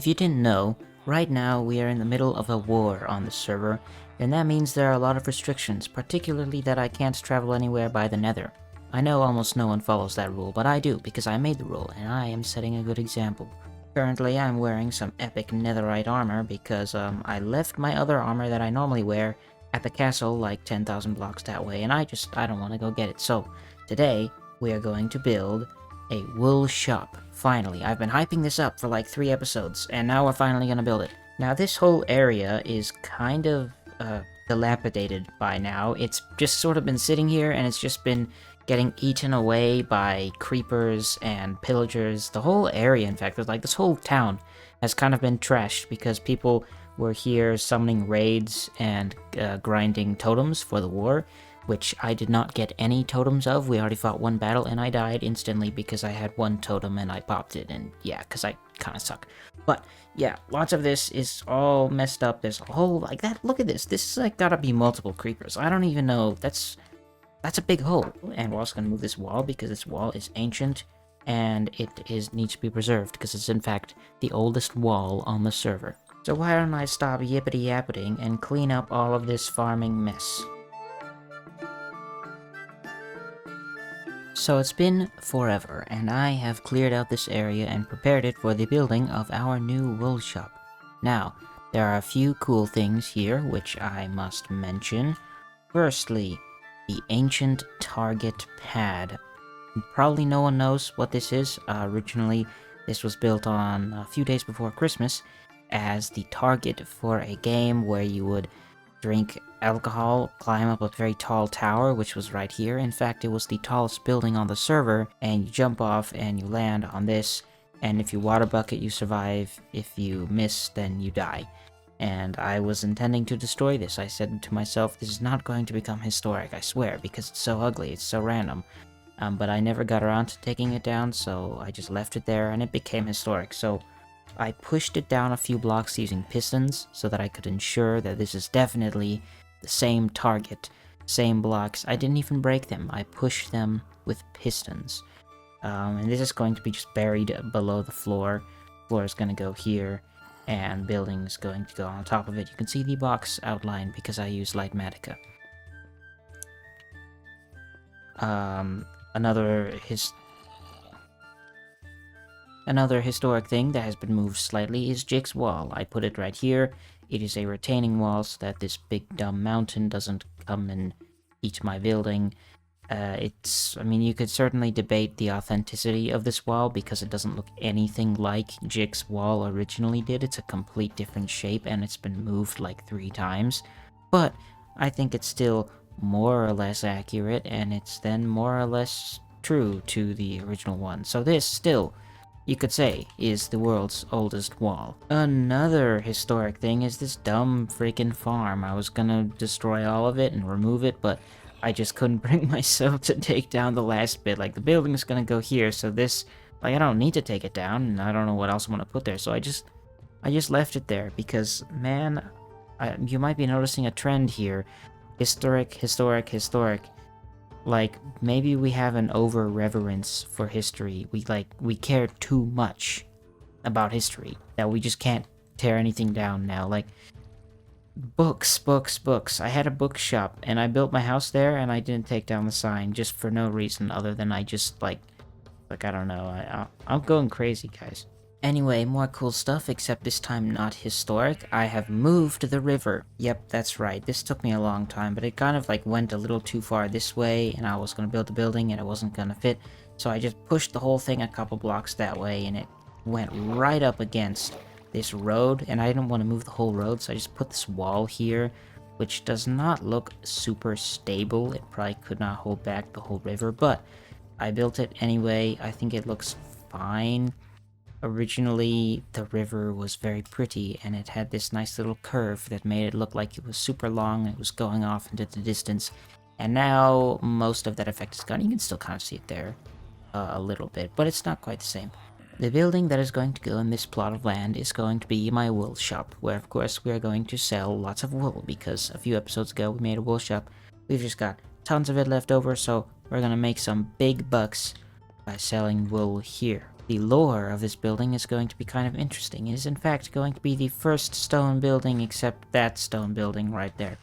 If you didn't know, right now we are in the middle of a war on the server, and that means there are a lot of restrictions, particularly that I can't travel anywhere by the nether. I know almost no one follows that rule, but I do because I made the rule, and I am setting a good example. Currently I'm wearing some epic netherite armor because I left my other armor that I normally wear at the castle like 10,000 blocks that way, and I don't want to go get it. So today we are going to build a wool shop. Finally, I've been hyping this up for like 3 episodes, and now we're finally gonna build it. Now this whole area is kind of dilapidated by now. It's just sort of been sitting here, and it's just been getting eaten away by creepers and pillagers. The whole area, in fact, like this whole town has kind of been trashed because people were here summoning raids and grinding totems for the war, which I did not get any totems of. We already fought one battle and I died instantly because I had one totem and I popped it, and yeah, because I kind of suck. But yeah, lots of this is all messed up. There's a whole, like that, look at this. This is like gotta be multiple creepers. I don't even know, that's a big hole. And we're also gonna move this wall because this wall is ancient and needs to be preserved because it's in fact the oldest wall on the server. So why don't I stop yippity-yappeting and clean up all of this farming mess? So it's been forever, and I have cleared out this area and prepared it for the building of our new wool shop. Now, there are a few cool things here which I must mention. Firstly, the ancient target pad. Probably no one knows what this is. Originally, this was built on a few days before Christmas as the target for a game where you would drink alcohol, climb up a very tall tower, which was right here. In fact, it was the tallest building on the server, and you jump off and you land on this, and if you water bucket, you survive. If you miss, then you die. And I was intending to destroy this. I said to myself, this is not going to become historic, I swear, because it's so ugly, it's so random. But I never got around to taking it down, so I just left it there, and it became historic. So I pushed it down a few blocks using pistons so that I could ensure that this is definitely the same target, same blocks. I didn't even break them, I pushed them with pistons. And this is going to be just buried below the floor. Floor is going to go here, and building is going to go on top of it. You can see the box outline because I use Lightmatica. Another historic thing that has been moved slightly is Jake's wall. I put it right here. It is a retaining wall so that this big dumb mountain doesn't come and eat my building. I mean, you could certainly debate the authenticity of this wall because it doesn't look anything like Jake's wall originally did. It's a complete different shape and it's been moved like 3 times. But I think it's still more or less accurate, and it's then more or less true to the original one. So this still, you could say, is the world's oldest wall. Another historic thing is this dumb freaking farm. I was gonna destroy all of it and remove it, but I just couldn't bring myself to take down the last bit. Like, the building is gonna go here, so this, like, I don't need to take it down, and I don't know what else I want to put there, so I just left it there because, man, you might be noticing a trend here. Historic, historic, historic. Like, maybe we have an over-reverence for history. We care too much about history that we just can't tear anything down now. Like, books, books, books. I had a bookshop, and I built my house there, and I didn't take down the sign just for no reason other than I just, like I don't know. I'm going crazy, guys. Anyway, more cool stuff, except this time not historic. I have moved the river. Yep, that's right. This took me a long time, but it kind of like went a little too far this way, and I was going to build a building and it wasn't going to fit. So I just pushed the whole thing a couple blocks that way, and it went right up against this road, and I didn't want to move the whole road, so I just put this wall here, which does not look super stable. It probably could not hold back the whole river, but I built it anyway. I think it looks fine. Originally, the river was very pretty, and it had this nice little curve that made it look like it was super long and it was going off into the distance. And now, most of that effect is gone. You can still kind of see it there a little bit, but it's not quite the same. The building that is going to go in this plot of land is going to be my wool shop, where of course we are going to sell lots of wool, because a few episodes ago we made a wool shop. We've just got tons of it left over, so we're gonna make some big bucks by selling wool here. the lore of this building is going to be kind of interesting. It is in fact going to be the first stone building except that stone building right there.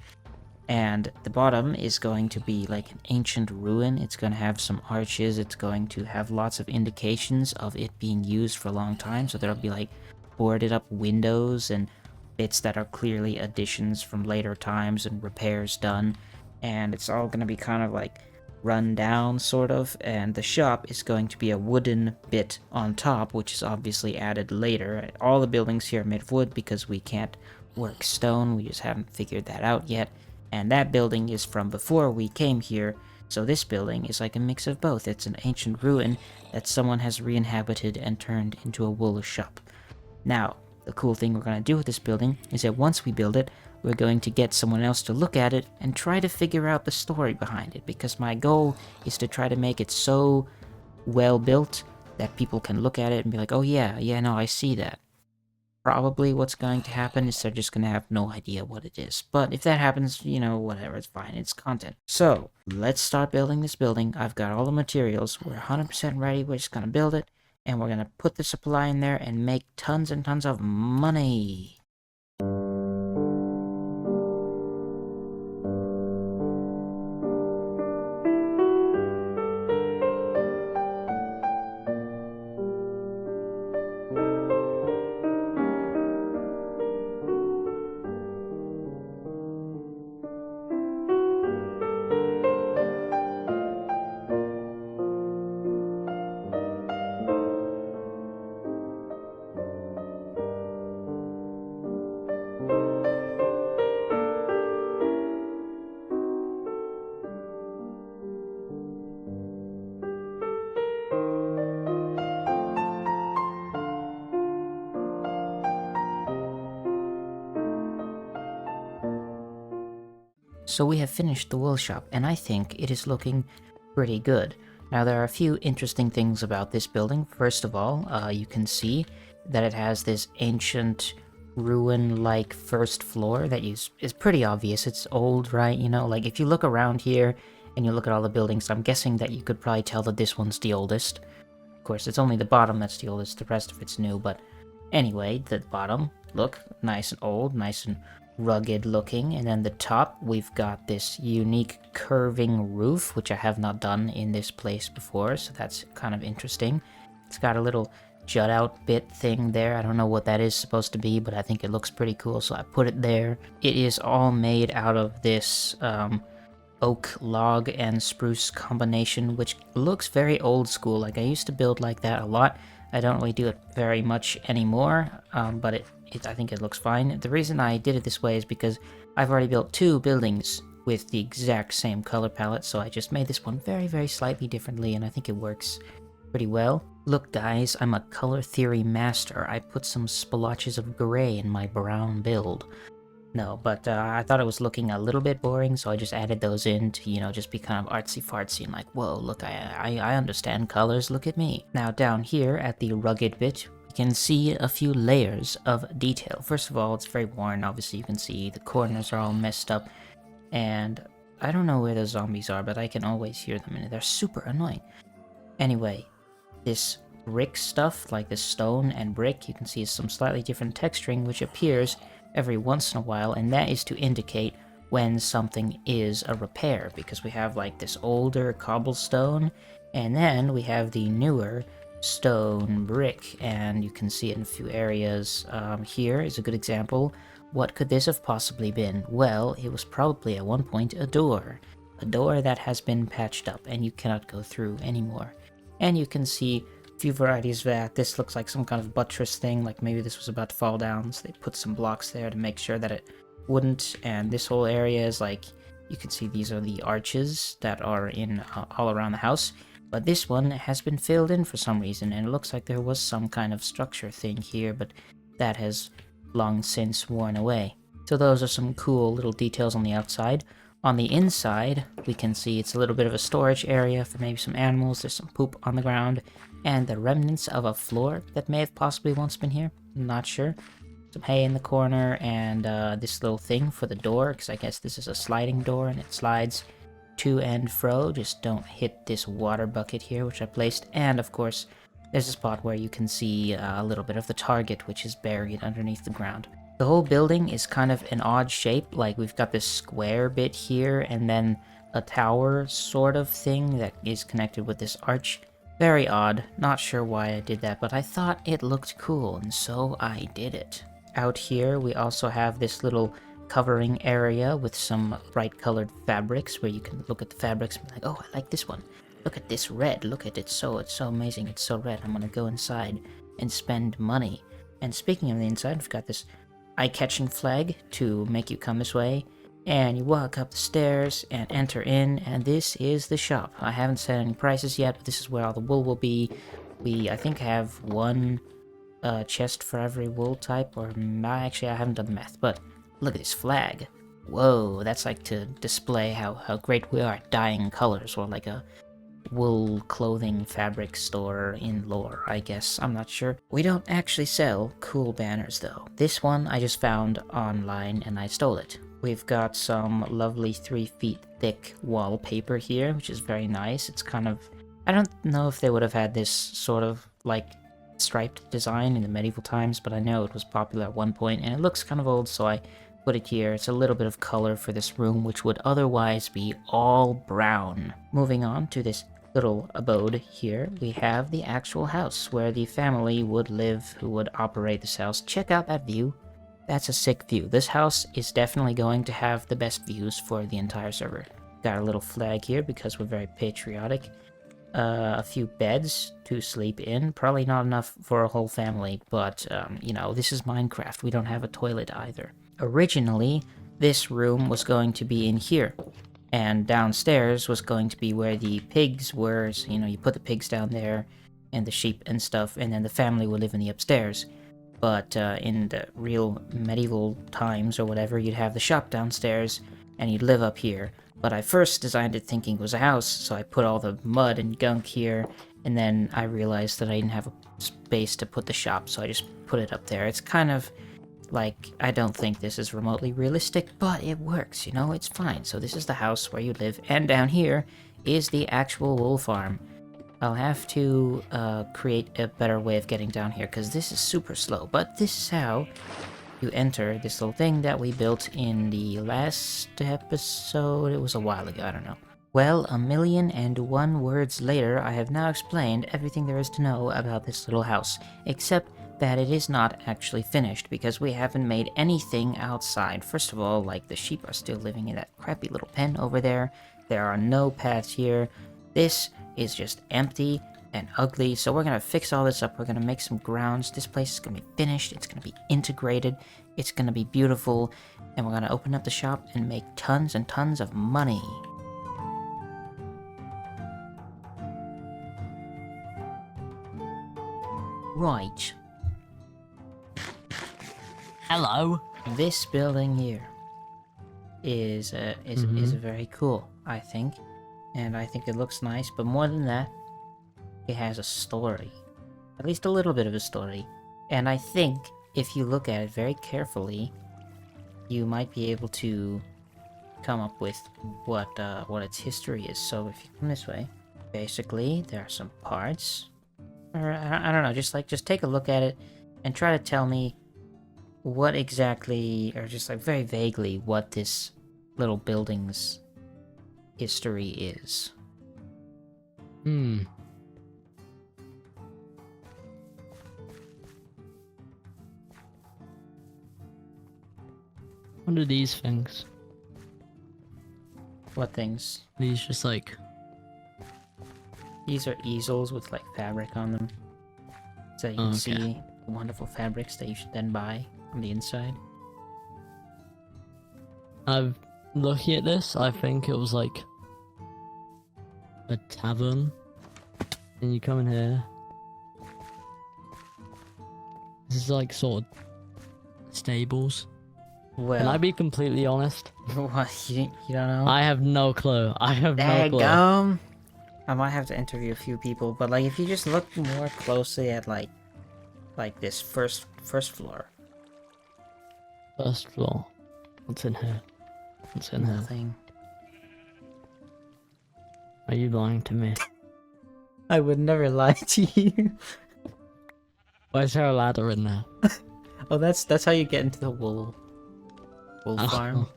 And the bottom is going to be like an ancient ruin. It's going to have some arches. It's going to have lots of indications of it being used for a long time. So there'll be like boarded up windows and bits that are clearly additions from later times and repairs done. And it's all going to be kind of like run down sort of. And the shop is going to be a wooden bit on top, which is obviously added later. All the buildings here are made of wood because we can't work stone. We just haven't figured that out yet. And that building is from before we came here, so this building is like a mix of both. It's an ancient ruin that someone has re-inhabited and turned into a wool shop. Now, the cool thing we're going to do with this building is that once we build it, we're going to get someone else to look at it and try to figure out the story behind it, because my goal is to try to make it so well built that people can look at it and be like, oh yeah, no, I see that. Probably what's going to happen is they're just going to have no idea what it is. But if that happens, you know, whatever, it's fine. It's content. So, let's start building this building. I've got all the materials. We're 100% ready. We're just going to build it. And we're going to put the supply in there and make tons and tons of money. So we have finished the wool shop, and I think it is looking pretty good. Now there are a few interesting things about this building. First of all, you can see that it has this ancient ruin-like first floor that is pretty obvious. It's old, right? You know, like if you look around here and you look at all the buildings, I'm guessing that you could probably tell that this one's the oldest. Of course, it's only the bottom that's the oldest, the rest of it's new, but anyway, the bottom, look, nice and old, nice and rugged looking. And then the top, we've got this unique curving roof, which I have not done in this place before, so that's kind of interesting. It's got a little jut out bit thing there. I don't know what that is supposed to be, but I think it looks pretty cool, so I put it there. It is all made out of this oak log and spruce combination, which looks very old school. Like I used to build like that a lot. I don't really do it very much anymore, but I think it looks fine. The reason I did it this way is because I've already built 2 buildings with the exact same color palette, so I just made this one very, very slightly differently, and I think it works pretty well. Look guys, I'm a color theory master. I put some splotches of gray in my brown build. No, but I thought it was looking a little bit boring, so I just added those in to, you know, just be kind of artsy-fartsy and like, whoa, look, I understand colors, look at me. Now down here at the rugged bit, you can see a few layers of detail. First of all, it's very worn. Obviously you can see the corners are all messed up, and I don't know where the zombies are, but I can always hear them, and they're super annoying. Anyway, this brick stuff, like the stone and brick, you can see some slightly different texturing, which appears every once in a while, and that is to indicate when something is a repair, because we have like this older cobblestone, and then we have the newer stone brick, and you can see it in a few areas. Here is a good example. What could this have possibly been? Well, it was probably at one point a door that has been patched up and you cannot go through anymore. And you can see a few varieties of that. This looks like some kind of buttress thing, like maybe this was about to fall down, so they put some blocks there to make sure that it wouldn't. And this whole area is like, you can see these are the arches that are in all around the house, but this one has been filled in for some reason, and it looks like there was some kind of structure thing here, but that has long since worn away. So those are some cool little details on the outside. On the inside, we can see it's a little bit of a storage area for maybe some animals. There's some poop on the ground, and the remnants of a floor that may have possibly once been here. I'm not sure. Some hay in the corner, and this little thing for the door, because I guess this is a sliding door, and it slides to and fro. Just don't hit this water bucket here, which I placed. And, of course, there's a spot where you can see a little bit of the target, which is buried underneath the ground. The whole building is kind of an odd shape, like we've got this square bit here, and then a tower sort of thing that is connected with this arch. Very odd, not sure why I did that, but I thought it looked cool, and so I did it. Out here, we also have this little covering area with some bright colored fabrics where you can look at the fabrics and be like, oh, I like this one. Look at this red. Look at it. It's so amazing. It's so red. I'm gonna go inside and spend money. And speaking of the inside, we've got this eye-catching flag to make you come this way. And you walk up the stairs and enter in, and this is the shop. I haven't set any prices yet, but this is where all the wool will be. We, I think, have one chest for every wool type, or actually I haven't done the math, but look at this flag. Whoa, that's like to display how great we are at dyeing colors, or like a wool clothing fabric store in lore, I guess. I'm not sure. We don't actually sell cool banners though. This one I just found online and I stole it. We've got some lovely 3 feet thick wallpaper here, which is very nice. It's kind of, I don't know if they would have had this sort of like striped design in the medieval times, but I know it was popular at one point and it looks kind of old, so I put it here. It's a little bit of color for this room, which would otherwise be all brown. Moving on to this little abode here, we have the actual house where the family would live who would operate this house. Check out that view. That's a sick view. This house is definitely going to have the best views for the entire server. Got a little flag here because we're very patriotic. A few beds to sleep in. Probably not enough for a whole family, but, you know, this is Minecraft. We don't have a toilet either. Originally, this room was going to be in here, and downstairs was going to be where the pigs were. So, you know, you put the pigs down there, and the sheep and stuff, and then the family would live in the upstairs. But in the real medieval times or whatever, you'd have the shop downstairs, and you'd live up here. But I first designed it thinking it was a house, so I put all the mud and gunk here, and then I realized that I didn't have a space to put the shop, so I just put it up there. It's kind of like, I don't think this is remotely realistic, but it works, you know, it's fine. So this is the house where you live, and down here is the actual wool farm. I'll have to create a better way of getting down here, because this is super slow, but this is how you enter this little thing that we built in the last episode. It was a while ago, I don't know. Well, 1,000,001 words later, I have now explained everything there is to know about this little house, except that it is not actually finished, because we haven't made anything outside. First of all, like, the sheep are still living in that crappy little pen over there. There are no paths here. This is just empty and ugly, so we're gonna fix all this up. We're gonna make some grounds. This place is gonna be finished. It's gonna be integrated. It's gonna be beautiful, and we're gonna open up the shop and make tons and tons of money. Right. Hello. This building here is very cool, I think. And I think it looks nice, but more than that, it has a story. At least a little bit of a story. And I think if you look at it very carefully, you might be able to come up with what its history is. So if you come this way, basically there are some parts, or I don't know, just take a look at it and try to tell me what exactly, or just like very vaguely, what this little building's history is. What are these things? What things? These just like... These are easels with like fabric on them, so you can see the wonderful fabrics that you should then buy on the inside. Looking at this, I think it was like a tavern, and you come in here. This is like sort of stables. Well, Can I be completely honest? what, you don't know? I have no clue. I have no clue. Daggum. I might have to interview a few people, but like if you just look more closely at like this first floor. First floor. What's in here? What's in here? Nothing. Are you lying to me? I would never lie to you. Why is there a ladder in there? Oh, that's how you get into the wool Oh. farm.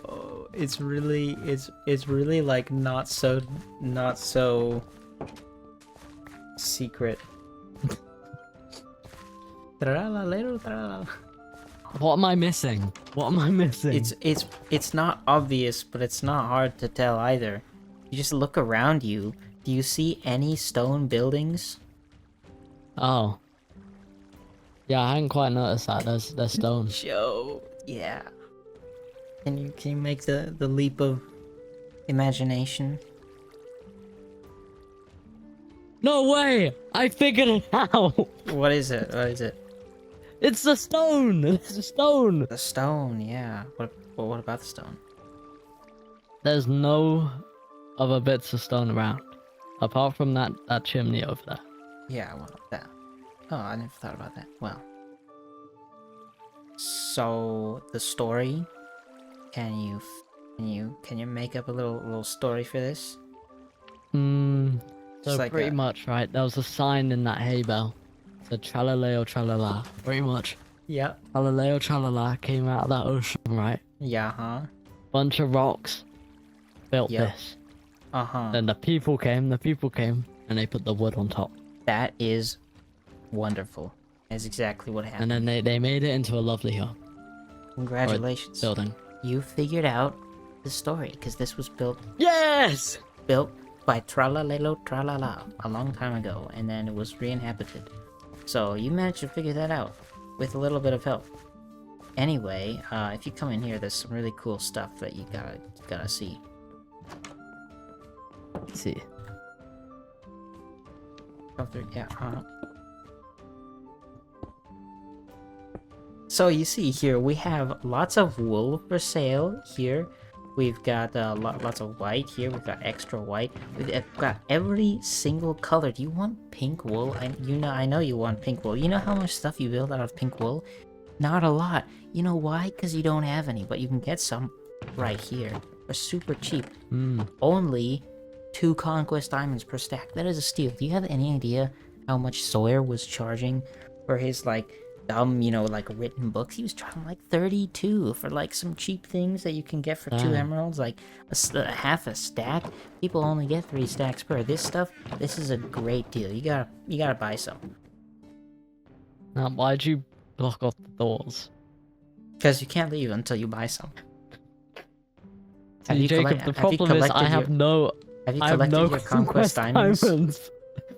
Oh, it's really like not so secret. Tra-la-la-la-la-la. What am I missing? What am I missing? It's not obvious, but it's not hard to tell either. You just look around you. Do you see any stone buildings? Oh. Yeah, I hadn't quite noticed that. There's stone. Show, yeah. Can you make the leap of imagination? No way! I figured it out! What is it? What is it? It's the stone! It's the stone! The stone, yeah. What about the stone? There's no other bits of stone around. Apart from that chimney over there. Yeah, well, that. Oh, I never thought about that. Well. So, the story. Can you make up a little story for this? So Just like pretty a- much, right? There was a sign in that hay bale. Said tralaleo tralala. Pretty much. Yeah. Tralaleo tralala came out of that ocean, right? Yeah, huh? Bunch of rocks. Built Yep. this. Uh-huh. Then the people came, and they put the wood on top. That is wonderful. That's exactly what happened. And then they made it into a lovely home. Congratulations. Building. You figured out the story, because this was built Yes! by Tralalelo Tralala a long time ago, and then it was re-inhabited. So you managed to figure that out with a little bit of help. Anyway, if you come in here, there's some really cool stuff that you gotta see. Let's see. Come through, yeah. So you see here, we have lots of wool for sale here. We've got lots of white here. We've got extra white. We've got every single color. Do you want pink wool? I know you want pink wool. You know how much stuff you build out of pink wool? Not a lot. You know why? Because you don't have any, but you can get some right here for super cheap. Only 2 conquest diamonds per stack. That is a steal. Do you have any idea how much Sawyer was charging for his dumb, written books? He was charging 32 for some cheap things that you can get for 2 emeralds, half a stack. People only get 3 stacks per. This is a great deal. You gotta buy some. Now, why'd you block off the doors? Because you can't leave until you buy some. See, Jacob, the problem is I have no... Have you I have collected no your conquest diamonds? diamonds.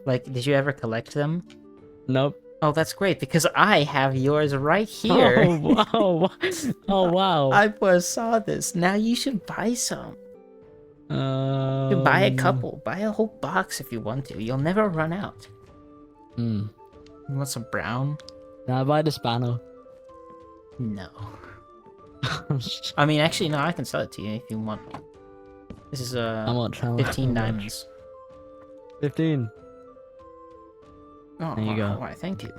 Did you ever collect them? Nope. Oh, that's great, because I have yours right here. Oh, wow. Oh, wow. I foresaw this. Now you should buy some. You should buy a couple. Buy a whole box if you want to. You'll never run out. You want some brown? Can I buy the spanner? No. I mean, actually, no, I can sell it to you if you want. This is How much? 15 diamonds. 15. Oh, There you go. Why, thank you.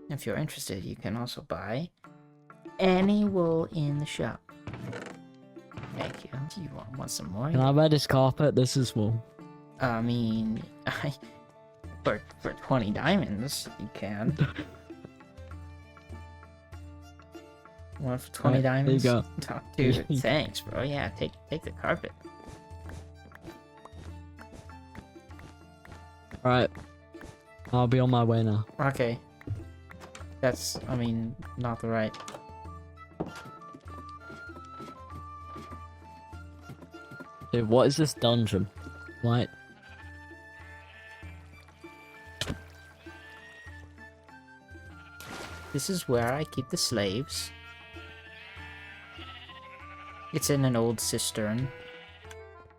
If you're interested, you can also buy any wool in the shop. Thank you. Do you want some more? Can I buy this carpet? This is wool. I mean, for 20 diamonds, you can. One for 20 diamonds? There you go. Oh, dude, thanks, bro. Yeah, take the carpet. Alright. I'll be on my way now. Okay. That's, not the right. Dude, what is this dungeon? Like... This is where I keep the slaves. It's in an old cistern.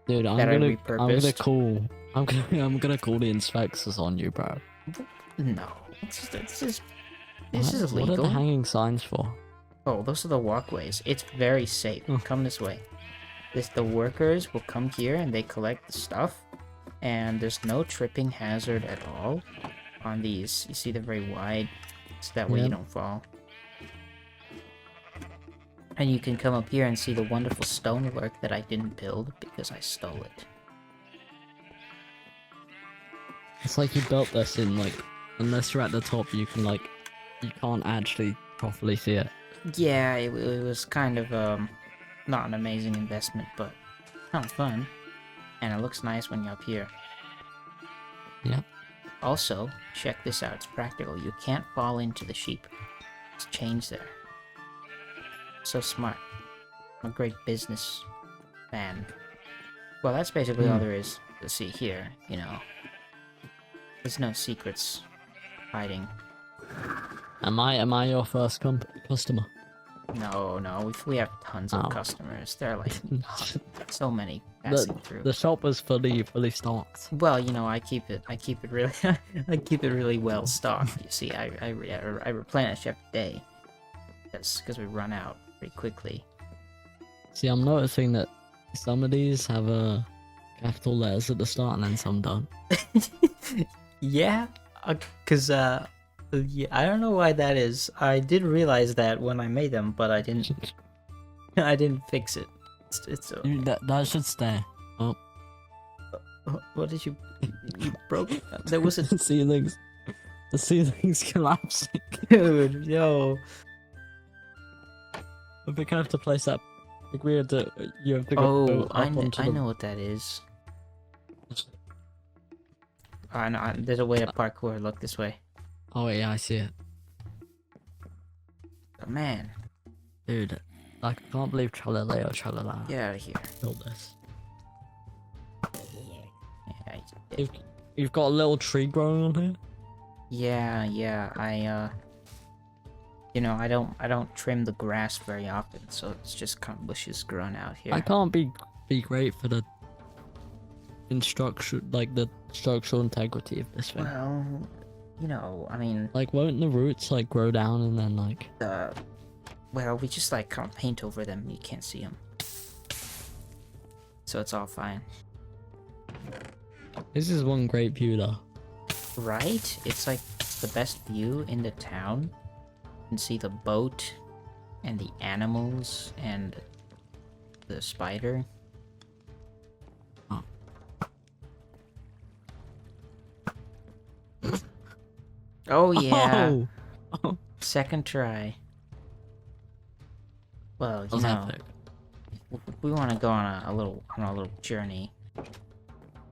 Dude, I'm that I gonna repurposed. I'm gonna call the inspectors on you, bro. No. This is What are illegal. the hanging signs for? Oh, those are the walkways. It's very safe. Come this way. The workers will come here and they collect the stuff. And there's no tripping hazard at all on these. You see, they're very wide, so that way you don't fall. And you can come up here and see the wonderful stonework that I didn't build because I stole it. It's like you built this in like, unless you're at the top, you can't actually properly see it. Yeah, it was kind of, not an amazing investment, but kind of fun. And it looks nice when you're up here. Yep. Also, check this out, it's practical. You can't fall into the sheep. It's chains there. So smart. I'm a great business man. Well, that's basically all there is to see here, you know. There's no secrets hiding. Am I your first customer? No, we have tons of customers. There are like so many passing through. The shop is fully stocked. Well, you know, I keep it really, I keep it really well stocked. You see, I replenish every day. That's because we run out pretty quickly. See, I'm noticing that some of these have capital letters at the start and then some don't. Yeah, cause yeah, I don't know why that is. I did realize that when I made them, but I didn't. I didn't fix it. It's Dude, that should stay. Oh, what did you broke? There was a the ceiling's collapsing. dude. Yo, I think I have to place that. I think you have to go oh, up I onto know what that is. I know. There's a way to parkour. Look this way. Oh yeah, I see it. Oh, man, Dude, like, I can't believe Tralala get out of here. built this. Yeah, You've got a little tree growing on here? yeah. You know, I don't trim the grass very often, so it's just kind of bushes growing out here. I can't be great for the the structural integrity of this thing. Well, you know, I mean, Like, won't the roots like grow down and then like? well, we just like kind of paint over them. You can't see them, so it's all fine, This is one great view though. right? It's like the best view in the town. You can see the boat, and the animals, and the spider. Oh. Oh yeah, Oh. second try. Well, you How's know, that we want to go on a little journey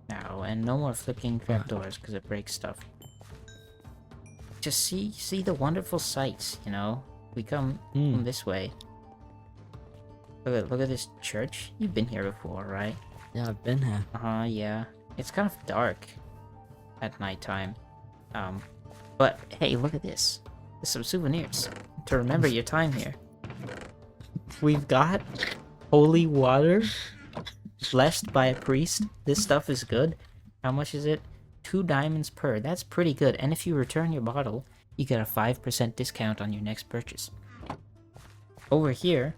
now, and no more flipping trapdoors because it breaks stuff. Just see the wonderful sights, you know. We come this way. Look at this church. You've been here before, right? Yeah, I've been here. Yeah. It's kind of dark at nighttime. But hey, look at this. There's some souvenirs to remember your time here. We've got holy water blessed by a priest. This stuff is good. How much is it? 2 diamonds per. That's pretty good. And if you return your bottle, you get a 5% discount on your next purchase. Over here,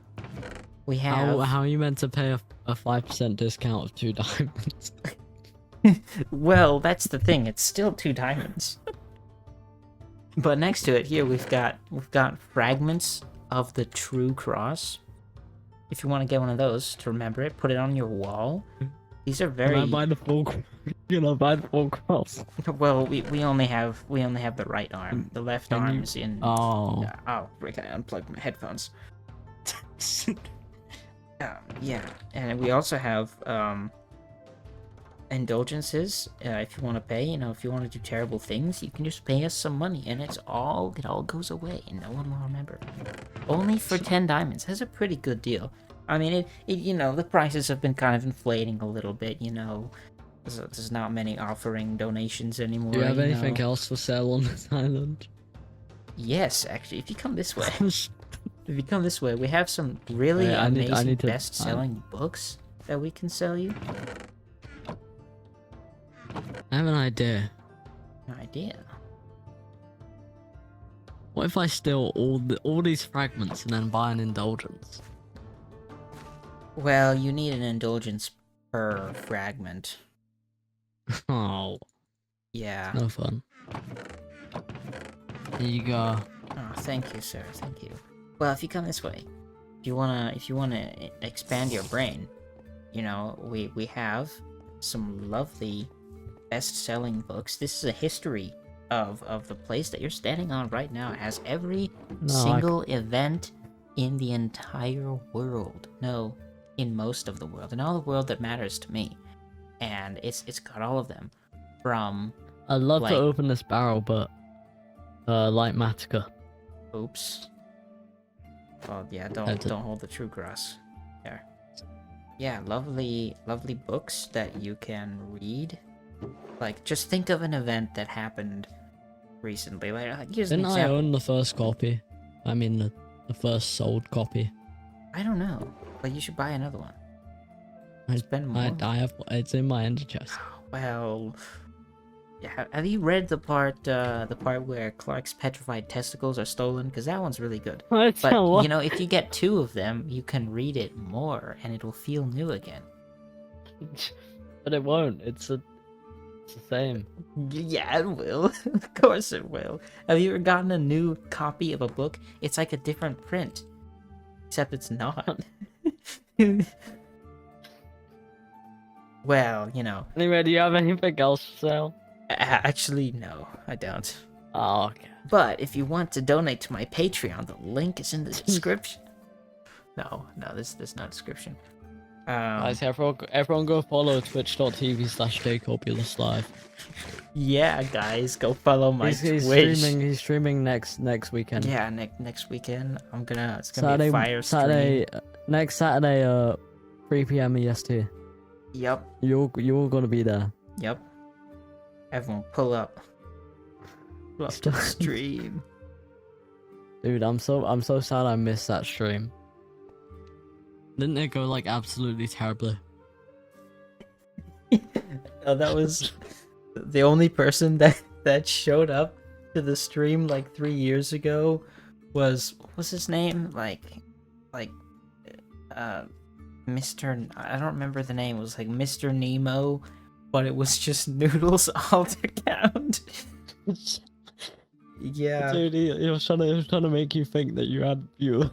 we have... How are you meant to pay a 5% discount of 2 diamonds? Well, that's the thing. It's still 2 diamonds. But next to it here, we've got fragments of the true cross. If you want to get one of those to remember it, put it on your wall. These are very. Can I buy the full? Can I buy the full cross? Well, we only have the right arm. The left Can arm you- is in. Oh. Oh, wait, can I unplug my headphones? Yeah, and we also have indulgences. If you want to pay, you know, if you want to do terrible things, you can just pay us some money, and it all goes away, and no one will remember. Only for 10 diamonds. That's a pretty good deal. I mean, it you know, the prices have been kind of inflating a little bit. You know, there's not many offering donations anymore. Do you have anything know. else for sale on this island? Yes, actually, if you come this way. If you come this way, we have some really Wait, I amazing need to- best-selling books that we can sell you. I have an idea. No idea. What if I steal all these fragments and then buy an indulgence? Well, you need an indulgence per fragment. Oh, Yeah. no fun. Here you go. Oh, thank you, sir. Thank you. Well, if you come this way, if you wanna expand your brain, you know, we have some lovely best-selling books. This is a history of the place that you're standing on right now. It has every single event in the entire world. No, in most of the world, in all the world that matters to me. And it's got all of them. From I'd love like, to open this barrel, but like Matica. oops. Well, yeah, don't hold the true grass. There. Yeah, lovely books that you can read. Like, just think of an event that happened recently. Like, here's an Didn't I example. own the first copy? I mean, the first sold copy. I don't know, but you should buy another one. Spend more. I have. It's in my ender chest. Well, yeah, have you read the part where Clark's petrified testicles are stolen? Because that one's really good. But you know, if you get 2 of them, you can read it more, and it will feel new again. But it won't. It's the same. Yeah, it will. Of course it will. Have you ever gotten a new copy of a book? It's like a different print, except it's not. Well, you know. Anyway, do you have anything else for sale? Actually, no, I don't. Oh, okay. But if you want to donate to my Patreon, the link is in the description. No, there's no description. Guys, everyone go follow twitch.tv/jschlatt. Yeah, guys, go follow my Twitch. He's streaming next weekend. Yeah, next weekend. It's gonna be a fire Saturday, stream. Next Saturday, 3 p.m. EST. Yep. You're gonna be there. Yep. Everyone pull up. Pull up to the stream. Dude, I'm so sad I missed that stream. Didn't it go like absolutely terribly? No, that was the only person that showed up to the stream like 3 years ago was, what was his name? Like Mr. I don't remember the name. It was like Mr. Nemo, but it was just Noodles alt account. Yeah. Dude, he was trying to make you think that you had viewers.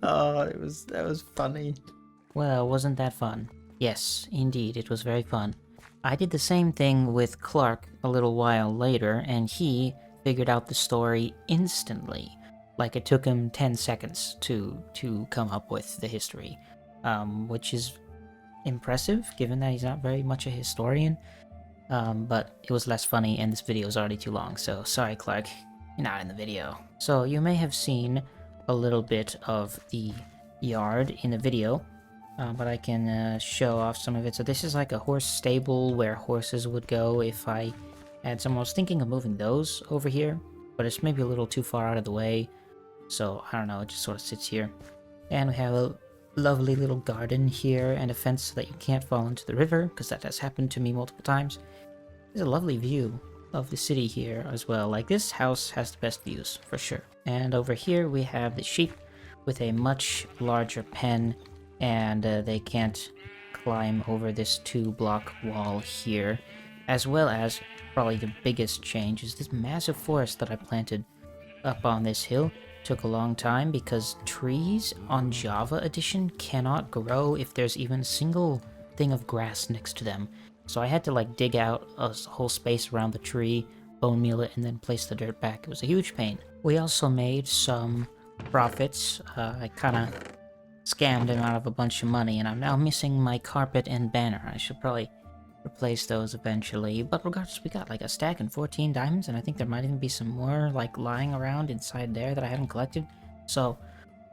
Oh, that was funny. Well, wasn't that fun? Yes, indeed, it was very fun. I did the same thing with Clark a little while later, and he figured out the story instantly. Like, it took him 10 seconds to come up with the history, which is impressive, given that he's not very much a historian. But it was less funny, and this video is already too long, so sorry, Clark, you're not in the video. So you may have seen a little bit of the yard in the video, but I can show off some of it. So this is like a horse stable where horses would go if I had some. I was thinking of moving those over here, but it's maybe a little too far out of the way, so I don't know, it just sort of sits here. And we have a lovely little garden here and a fence so that you can't fall into the river, because that has happened to me multiple times. There's a lovely view of the city here as well. Like, this house has the best views for sure. And over here we have the sheep with a much larger pen, and they can't climb over this 2-block wall here. As well as, probably the biggest change is this massive forest that I planted up on this hill. Took a long time because trees on Java Edition cannot grow if there's even a single thing of grass next to them. So I had to like dig out a whole space around the tree, bone meal it, and then place the dirt back. It was a huge pain. We also made some profits. I kind of scammed him out of a bunch of money, and I'm now missing my carpet and banner. I should probably replace those eventually. But regardless, we got like a stack and 14 diamonds, and I think there might even be some more like lying around inside there that I haven't collected. So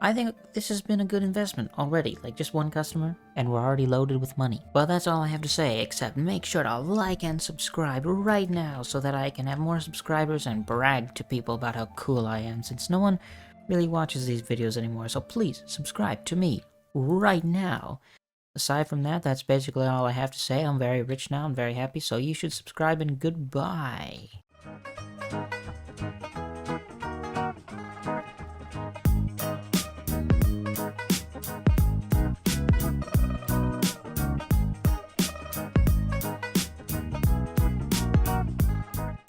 I think this has been a good investment already, like just one customer, and we're already loaded with money. Well, that's all I have to say, except make sure to like and subscribe right now so that I can have more subscribers and brag to people about how cool I am, since no one really watches these videos anymore. So please, subscribe to me right now. Aside from that, that's basically all I have to say. I'm very rich now, I'm very happy, so you should subscribe, and goodbye.